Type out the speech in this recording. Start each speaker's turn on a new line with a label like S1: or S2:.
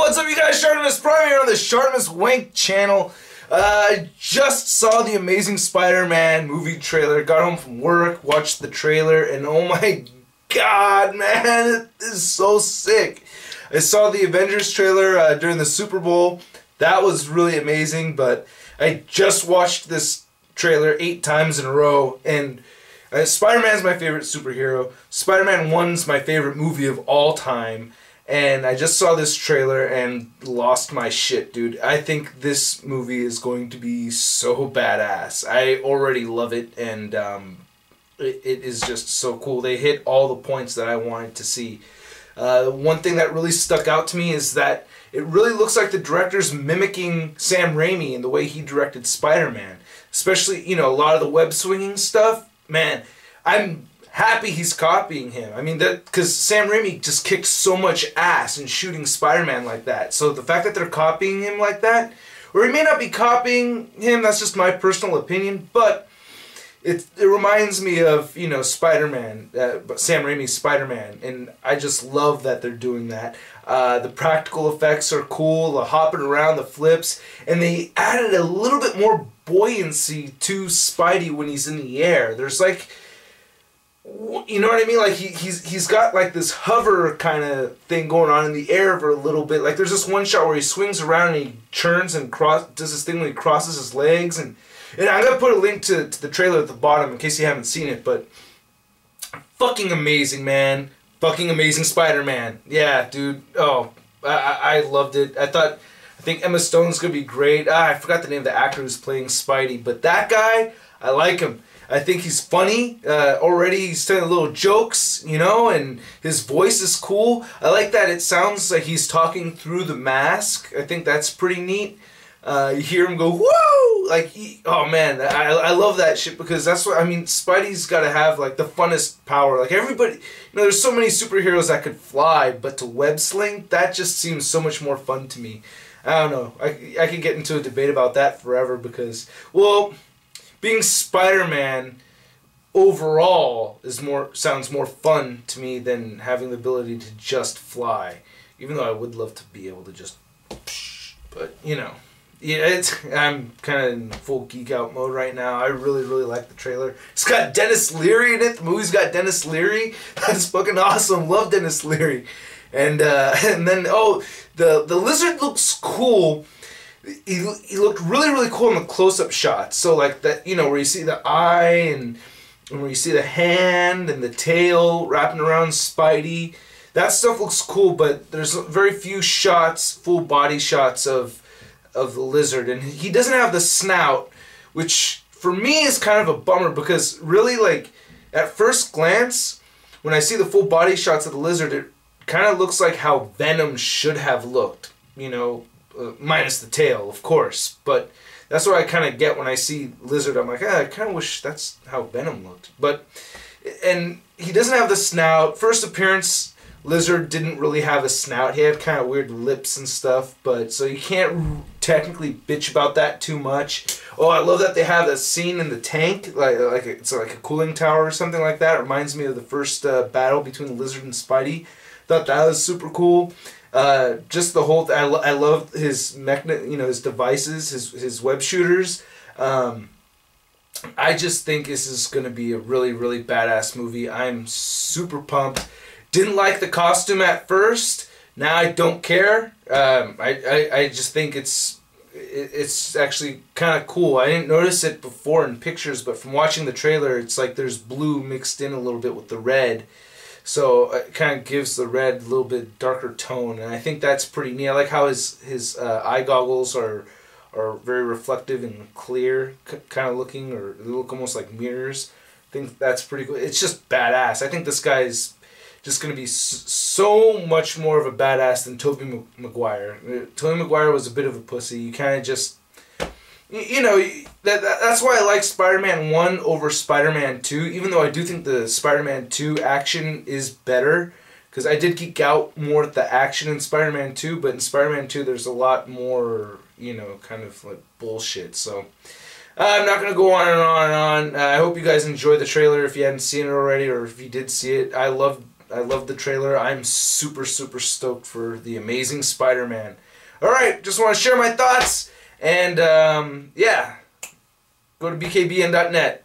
S1: What's up, you guys? Shartimus Prime here on the Shartimus Wank channel. I just saw the Amazing Spider-Man movie trailer. Got home from work, watched the trailer, and oh my god, man, it is so sick. I saw the Avengers trailer during the Super Bowl. That was really amazing, but I just watched this trailer 8 times in a row, and Spider-Man's my favorite superhero. Spider-Man 1's my favorite movie of all time. And I just saw this trailer and lost my shit, dude. I think this movie is going to be so badass. I already love it, and it is just so cool. They hit all the points that I wanted to see. One thing that really stuck out to me is that it really looks like the director's mimicking Sam Raimi in the way he directed Spider-Man. Especially, you know, a lot of the web swinging stuff. Man, I'm happy he's copying him. I mean, that because Sam Raimi just kicked so much ass in shooting Spider-Man like that. So the fact that they're copying him like that, or he may not be copying him, that's just my personal opinion, but it reminds me of, you know, Spider-Man, Sam Raimi's Spider-Man, and I just love that they're doing that. The practical effects are cool, the hopping around, the flips, and they added a little bit more buoyancy to Spidey when he's in the air. There's like, you know what I mean? Like he's got like this hover kind of thing going on in the air for a little bit. Like there's this one shot where he swings around and he turns and does this thing when he crosses his legs. And I'm gonna put a link to the trailer at the bottom in case you haven't seen it. But fucking amazing, man! Fucking amazing Spider-Man. Yeah, dude. Oh, I loved it. I think Emma Stone's gonna be great. I forgot the name of the actor who's playing Spidey, but that guy, I like him. I think he's funny. Already he's telling little jokes, you know, and his voice is cool. I like that it sounds like he's talking through the mask. I think that's pretty neat. You hear him go, woo! Like, oh man, I love that shit because that's what, I mean, Spidey's got to have like the funnest power. Like everybody, you know, there's so many superheroes that could fly, but to web sling, that just seems so much more fun to me. I don't know. I could get into a debate about that forever because, well, being Spider-Man overall sounds more fun to me than having the ability to just fly. Even though I would love to be able to just, but you know, yeah, I'm kind of in full geek out mode right now. I really like the trailer. It's got Denis Leary in it. The movie's got Denis Leary. That's fucking awesome. Love Denis Leary. And then the lizard looks cool. He looked really cool in the close-up shots. So like that, you know, where you see the eye and where you see the hand and the tail wrapping around Spidey. That stuff looks cool, but there's very few shots, full body shots of the lizard, and he doesn't have the snout, which for me is kind of a bummer because really, like, at first glance, when I see the full body shots of the lizard, it kind of looks like how Venom should have looked, you know. Minus the tail, of course, but that's what I kind of get when I see Lizard. I'm like, I kind of wish that's how Venom looked. But, and he doesn't have the snout. First appearance, Lizard didn't really have a snout. He had kind of weird lips and stuff, but so you can't technically bitch about that too much. Oh, I love that they have that scene in the tank, it's like a cooling tower or something like that. It reminds me of the first battle between the Lizard and Spidey. Thought that was super cool. Just the whole I love his his devices, his web shooters. I just think this is going to be a really badass movie. I'm super pumped. Didn't like the costume at first. Now I don't care. I just think it's actually kind of cool. I didn't notice it before in pictures, but from watching the trailer, it's like there's blue mixed in a little bit with the red. So it kind of gives the red a little bit darker tone, and I think that's pretty neat. I like how his eye goggles are very reflective and clear, kind of looking, or they look almost like mirrors. I think that's pretty cool. It's just badass. I think this guy's just going to be so much more of a badass than Tobey Maguire. Tobey Maguire was a bit of a pussy. You kind of just, you know, that's why I like Spider-Man 1 over Spider-Man 2, even though I do think the Spider-Man 2 action is better, because I did geek out more at the action in Spider-Man 2, but in Spider-Man 2 there's a lot more, you know, kind of like bullshit, so I'm not going to go on and on and on. I hope you guys enjoyed the trailer if you hadn't seen it already, or if you did see it. I love I love the trailer. I'm super, super stoked for The Amazing Spider-Man. Alright, just want to share my thoughts. And, yeah, go to bkbn.net.